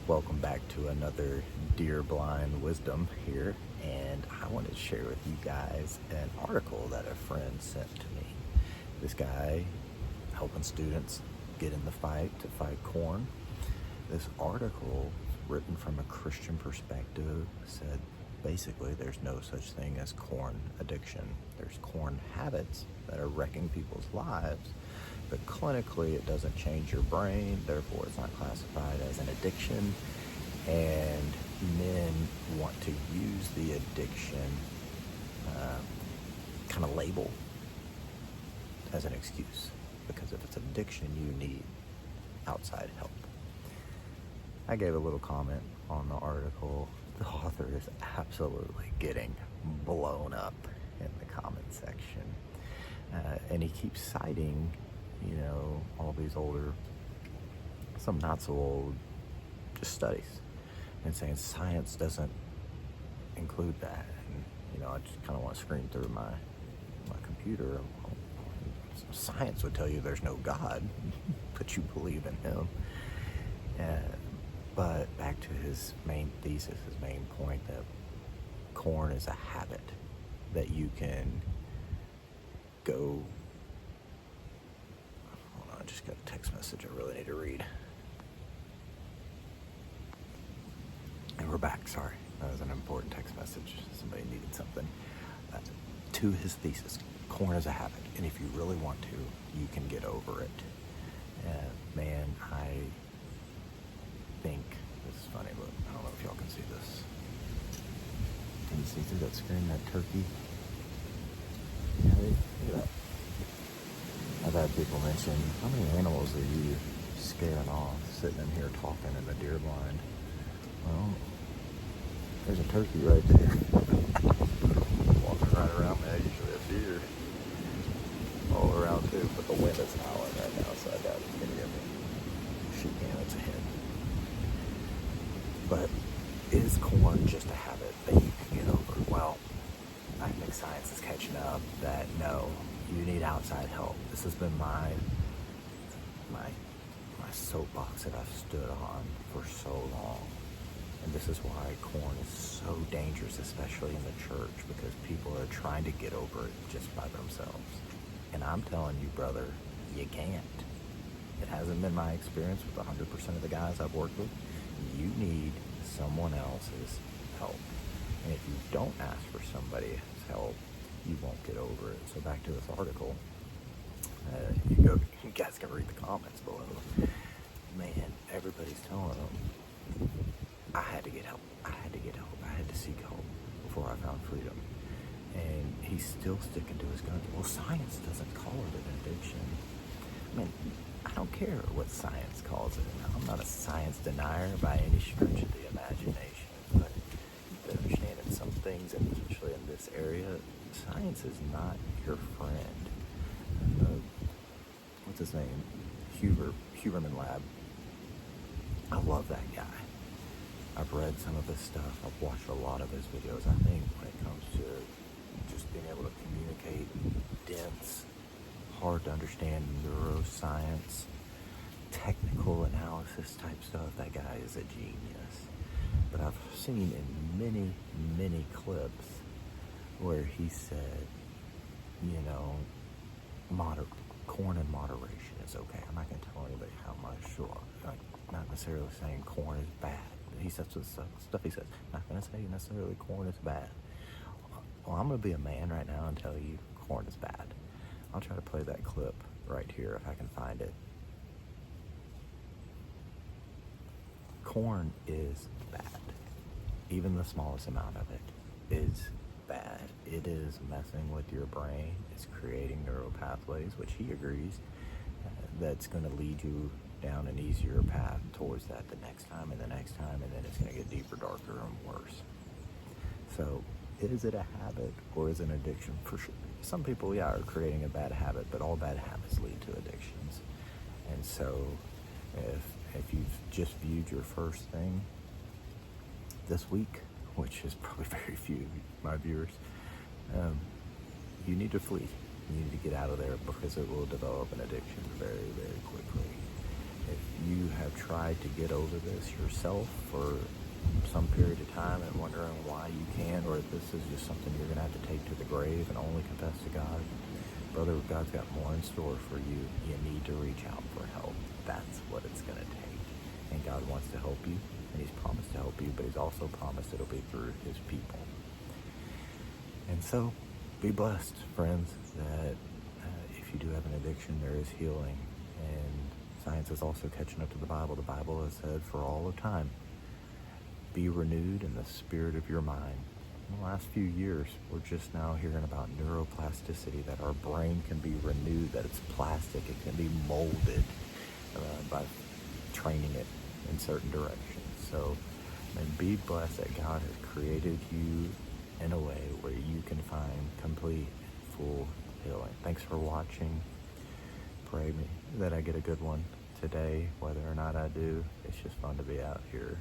Welcome back to another Dear Blind Wisdom here, and I wanted to share with you guys an article that a friend sent to me. This guy helping students get in the fight to fight corn. This article, written from a Christian perspective, said basically there's no such thing as corn addiction. There's corn habits that are wrecking people's lives, but clinically it doesn't change your brain, therefore it's not classified as an addiction, and men want to use the addiction kind of label as an excuse, because if it's addiction you need outside help. I gave a little comment on the article. The author is absolutely getting blown up in the comment section, and he keeps citing all these older, some not so old, just studies, and saying science doesn't include that. And I just kind of want to scream through my computer. Science would tell you there's no God, but you believe in him. But back to his main thesis, his main point, that corn is a habit that you can go. I just got a text message I really need to read. And we're back, sorry. That was an important text message. Somebody needed something. To his thesis, corn is a habit, and if you really want to, you can get over it. Man, I think, this is funny, look, I don't know if y'all can see this. Can you see through that screen, that turkey? Yeah, look at that. I've had people mention, how many animals are you scaring off sitting in here talking in the deer blind? Well, there's a turkey right there. Walking right around me. I usually have deer all around too, but the wind is howling right now, so I doubt you can hear me. She can, it's a hint. But is corn just a habit that you can get over? Well, I think science is catching up that no, you need outside help. This has been my soapbox that I've stood on for so long. And this is why corn is so dangerous, especially in the church, because people are trying to get over it just by themselves. And I'm telling you, brother, you can't. It hasn't been my experience with 100% of the guys I've worked with. You need someone else's help. And if you don't ask for somebody's help, you won't get over it. So back to this article, you guys can read the comments below. Man, everybody's telling them, I had to get help. I had to seek help before I found freedom. And he's still sticking to his guns. Well, science doesn't call it an addiction. I mean, I don't care what science calls it. I'm not a science denier by any stretch of the imagination, but you have to understand in some things, and especially in this area, science is not your friend. What's his name? Huberman Lab. I love that guy. I've read some of his stuff. I've watched a lot of his videos. I think when it comes to just being able to communicate dense, hard to understand neuroscience, technical analysis type stuff, that guy is a genius. But I've seen in many clips where he said, corn in moderation is okay. I'm not going to tell anybody how much, or not necessarily saying corn is bad. He says stuff he says. Not going to say necessarily corn is bad. Well, I'm going to be a man right now and tell you corn is bad. I'll try to play that clip right here if I can find it. Corn is bad. Even the smallest amount of it is bad. It is messing with your brain. It's creating neural pathways, which he agrees, that's going to lead you down an easier path towards that the next time and the next time, and then it's going to get deeper, darker, and worse. So is it a habit or is it an addiction? For sure. Some people, are creating a bad habit, but all bad habits lead to addictions. And so if you've just viewed your first thing this week, which is probably very few of my viewers, you need to flee. You need to get out of there, because it will develop an addiction very, very quickly. If you have tried to get over this yourself for some period of time and wondering why you can't, or if this is just something you're going to have to take to the grave and only confess to God, brother, God's got more in store for you. You need to reach out for help. That's what it's going to take. And God wants to help you, and he's promised to help you, but he's also promised it'll be through his people. And so, be blessed, friends, that if you do have an addiction, there is healing. And science is also catching up to the Bible. The Bible has said for all of time, be renewed in the spirit of your mind. In the last few years, we're just now hearing about neuroplasticity, that our brain can be renewed, that it's plastic, it can be molded by training it in certain directions. So, be blessed that God has created you in a way where you can find complete, full healing. Thanks for watching. Pray me that I get a good one today. Whether or not I do, it's just fun to be out here